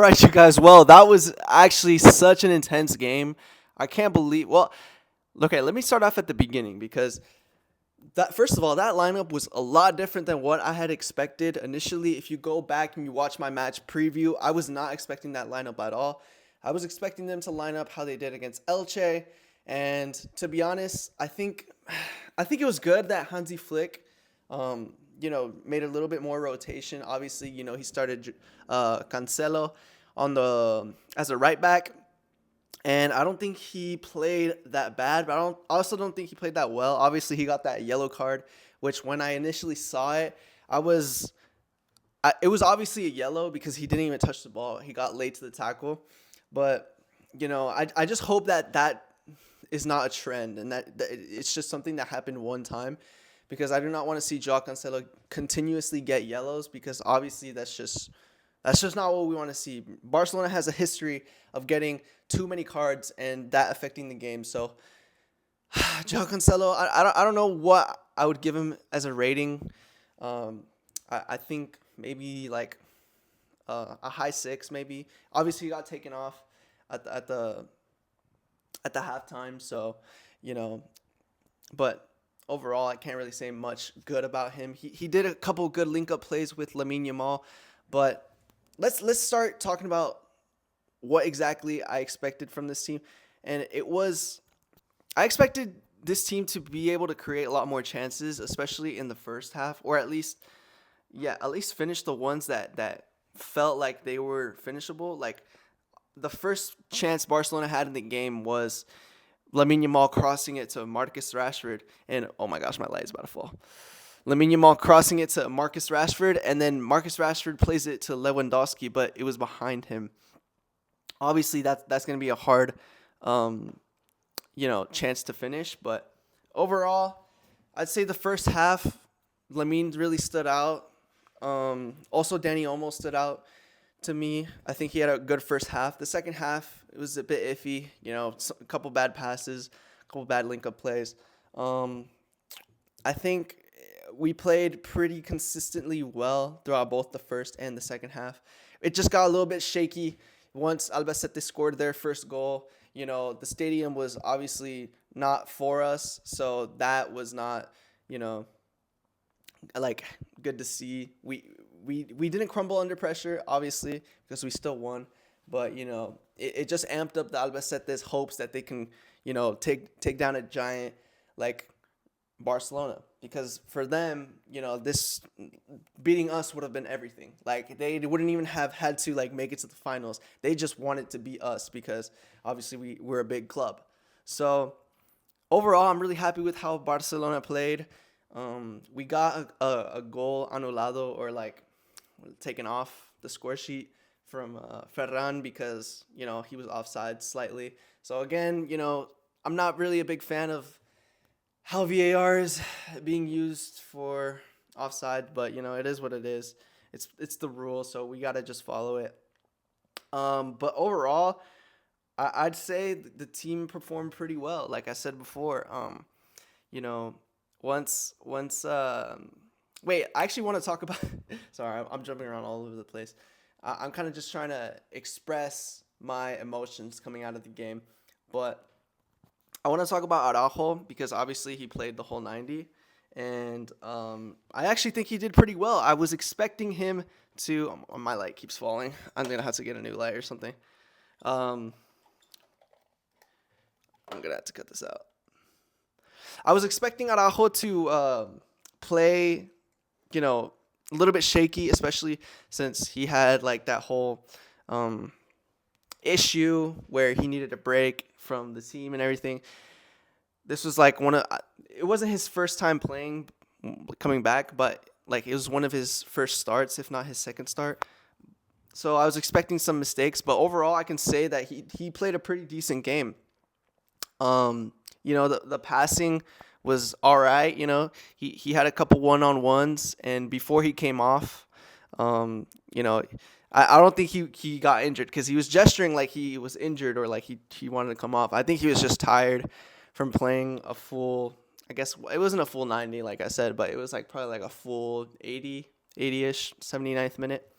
Right, you guys. Well, that was actually such an intense game. I can't believe. Well, okay, let me start off at the beginning because that first of all, that lineup was a lot different than what I had expected initially. If you go back and you watch my match preview, I was not expecting that lineup at all. I was expecting them to line up how they did against Elche, and to be honest, I think it was good that Hansi Flick, made a little bit more rotation. Obviously, he started Cancelo on the as a right back, and I don't think he played that bad, but I also don't think he played that well. Obviously, he got that yellow card, which when I initially saw it, it was obviously a yellow because he didn't even touch the ball. He got late to the tackle, but I just hope that is not a trend and that it's just something that happened one time, because I do not want to see Joao Cancelo continuously get yellows, because obviously that's just not what we want to see. Barcelona has a history of getting too many cards and that affecting the game. So, Joao Cancelo, I don't know what I would give him as a rating. I think maybe like a high six, maybe. Obviously, he got taken off at the halftime, so you know. But overall, I can't really say much good about him. He did a couple good link up plays with Lamine Yamal, but let's start talking about what exactly I expected from this team. And I expected this team to be able to create a lot more chances, especially in the first half, or at least finish the ones that felt like they were finishable. Like the first chance Barcelona had in the game was Lamine Yamal crossing it to Marcus Rashford, and oh my gosh, my light is about to fall. Lamine Yamal crossing it to Marcus Rashford, and then Marcus Rashford plays it to Lewandowski, but it was behind him. Obviously, that's going to be a hard, chance to finish. But overall, I'd say the first half, Lamine really stood out. Also, Danny almost stood out to me. I think he had a good first half. The second half, it was a bit iffy. A couple bad passes, a couple bad link-up plays. I think we played pretty consistently well throughout both the first and the second half. It just got a little bit shaky once Albacete scored their first goal. The stadium was obviously not for us, so that was not, like good to see. We didn't crumble under pressure, obviously, because we still won. But it just amped up the Albacete's hopes that they can take down a giant like Barcelona, because for them, this beating us would have been everything. Like they wouldn't even have had to like make it to the finals. They just wanted to beat us because obviously we're a big club. So overall, I'm really happy with how Barcelona played. We got a goal anulado, or like taken off the score sheet from Ferran, because he was offside slightly. So again, I'm not really a big fan of how VAR is being used for offside, but it is what it is. It's the rule, so we gotta just follow it. But overall, I'd say the team performed pretty well. Like I said before, you know, once wait, I actually want to talk about. Sorry, I'm jumping around all over the place. I'm kind of just trying to express my emotions coming out of the game, but I want to talk about Araujo because obviously he played the whole 90, and I actually think he did pretty well. I was expecting him to. My light keeps falling. I'm gonna have to get a new light or something. Um, I'm gonna have to cut this out. I was expecting Araujo to play, a little bit shaky, especially since he had like that whole issue where he needed a break from the team and everything. This was like it wasn't his first time playing, coming back, but like it was one of his first starts, if not his second start. So I was expecting some mistakes, but overall I can say that he played a pretty decent game. The passing was all right. He had a couple one-on-ones, and before he came off, I don't think he got injured because he was gesturing like he was injured or like he wanted to come off. I think he was just tired from playing a full, I guess it wasn't a full 90 like I said, but it was like probably like a full 80-ish, 79th minute.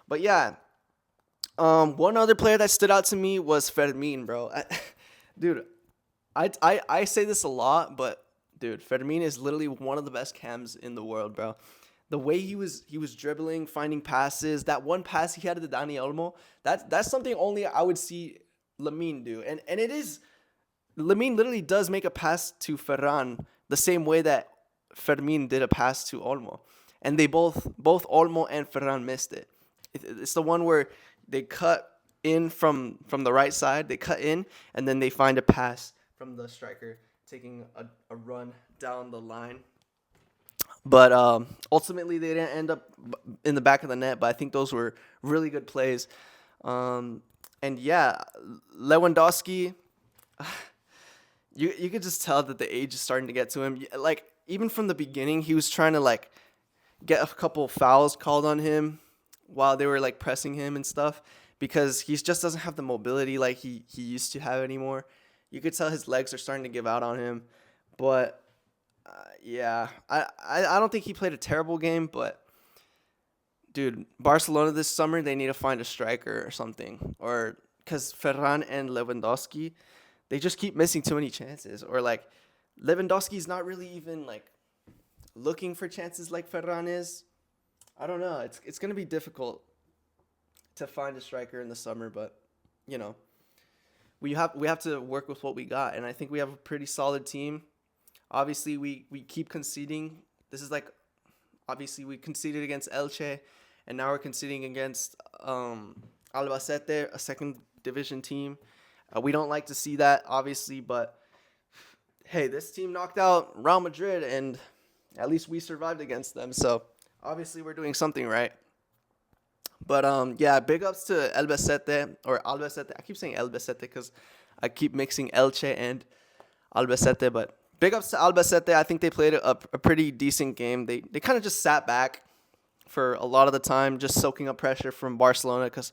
But yeah, One other player that stood out to me was Fermin, bro. Dude, I say this a lot, but dude, Fermin is literally one of the best cams in the world, bro. The way he was dribbling, finding passes, that one pass he had to Dani Olmo, that's something only I would see Lamine do. And it is Lamine literally does make a pass to Ferran the same way that Fermin did a pass to Olmo. And they both Olmo and Ferran missed it. It's the one where they cut in from the right side, they cut in, and then they find a pass from the striker taking a run down the line. But ultimately, they didn't end up in the back of the net. But I think those were really good plays. And yeah, Lewandowski, you could just tell that the age is starting to get to him. Like even from the beginning, he was trying to like get a couple fouls called on him while they were like pressing him and stuff because he just doesn't have the mobility like he used to have anymore. You could tell his legs are starting to give out on him. But yeah, I don't think he played a terrible game, but dude, Barcelona this summer, they need to find a striker or something. Or because Ferran and Lewandowski, they just keep missing too many chances. Or like Lewandowski's not really even like looking for chances like Ferran is. I don't know. It's going to be difficult to find a striker in the summer, but you know, we have to work with what we got, and I think we have a pretty solid team. Obviously, we keep conceding. This is like, obviously, we conceded against Elche, and now we're conceding against Albacete, a second division team. We don't like to see that, obviously, but hey, this team knocked out Real Madrid, and at least we survived against them. So obviously, we're doing something right. But yeah, big ups to Albacete or Albacete. I keep saying Albacete because I keep mixing Elche and Albacete, but big ups to Albacete. I think they played a pretty decent game. They kind of just sat back for a lot of the time, just soaking up pressure from Barcelona because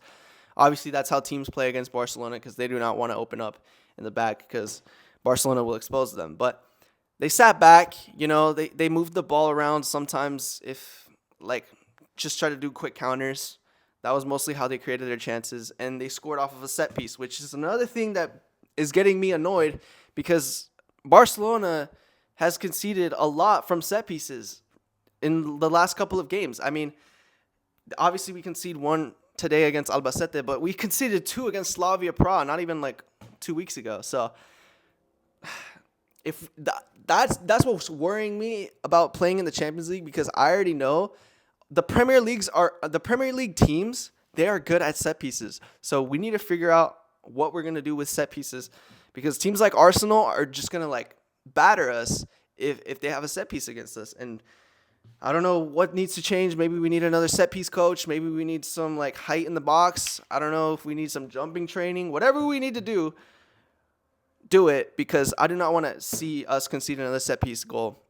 obviously that's how teams play against Barcelona because they do not want to open up in the back because Barcelona will expose them. But they sat back, they moved the ball around sometimes if like just try to do quick counters. That was mostly how they created their chances, and they scored off of a set piece, which is another thing that is getting me annoyed because Barcelona has conceded a lot from set pieces in the last couple of games. I mean, obviously we conceded one today against Albacete, but we conceded two against Slavia Prague not even like 2 weeks ago. So if that's what's worrying me about playing in the Champions League because I already know the Premier League teams, they are good at set pieces. So we need to figure out what we're going to do with set pieces because teams like Arsenal are just going to like batter us if they have a set piece against us. And I don't know what needs to change. Maybe we need another set piece coach. Maybe we need some like height in the box. I don't know if we need some jumping training. Whatever we need to do it because I do not want to see us concede another set piece goal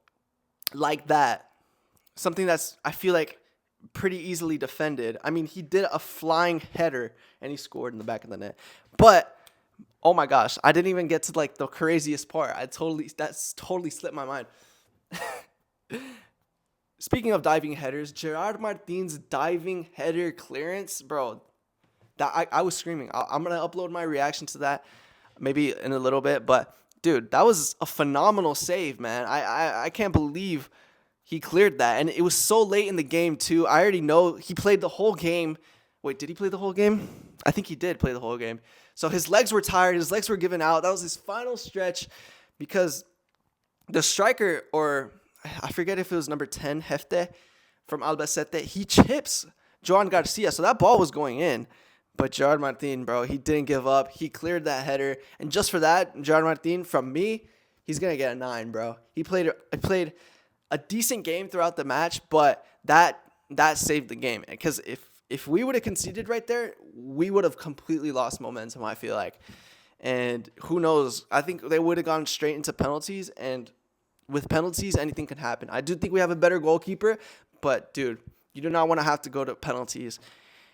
like that. Something that's, I feel like, pretty easily defended. I mean, he did a flying header and he scored in the back of the net. But oh my gosh, I didn't even get to like the craziest part. That's totally slipped my mind. Speaking of diving headers, Gerrard Martin's diving header clearance, bro. That I was screaming. I'm gonna upload my reaction to that maybe in a little bit. But dude, that was a phenomenal save, man. I can't believe he cleared that. And it was so late in the game, too. I already know he played the whole game. Wait, did he play the whole game? I think he did play the whole game. So his legs were tired. His legs were giving out. That was his final stretch because the striker, or I forget if it was number 10, Hefte, from Albacete, he chips Joan Garcia. So that ball was going in. But Gerrard Martin, bro, he didn't give up. He cleared that header. And just for that, Gerrard Martin, from me, he's going to get a 9, bro. He played a decent game throughout the match, but that saved the game. Because if we would have conceded right there, we would have completely lost momentum, I feel like. And who knows? I think they would have gone straight into penalties, and with penalties, anything can happen. I do think we have a better goalkeeper, but, dude, you do not want to have to go to penalties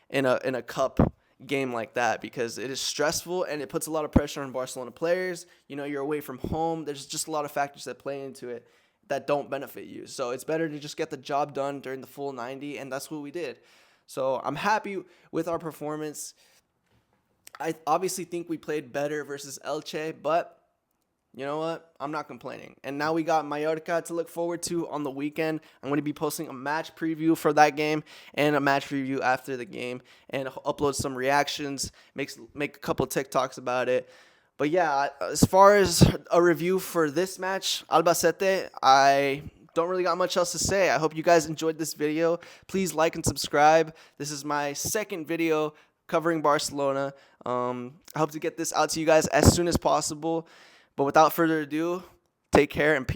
in a cup game like that because it is stressful and it puts a lot of pressure on Barcelona players. You're away from home. There's just a lot of factors that play into it that don't benefit you. So it's better to just get the job done during the full 90, and that's what we did. So I'm happy with our performance. I obviously think we played better versus Elche, but you know what? I'm not complaining. And now we got Mallorca to look forward to on the weekend. I'm going to be posting a match preview for that game and a match preview after the game, and upload some reactions, make a couple TikToks about it. But yeah, as far as a review for this match, Albacete, I don't really got much else to say. I hope you guys enjoyed this video. Please like and subscribe. This is my second video covering Barcelona. I hope to get this out to you guys as soon as possible. But without further ado, take care and peace.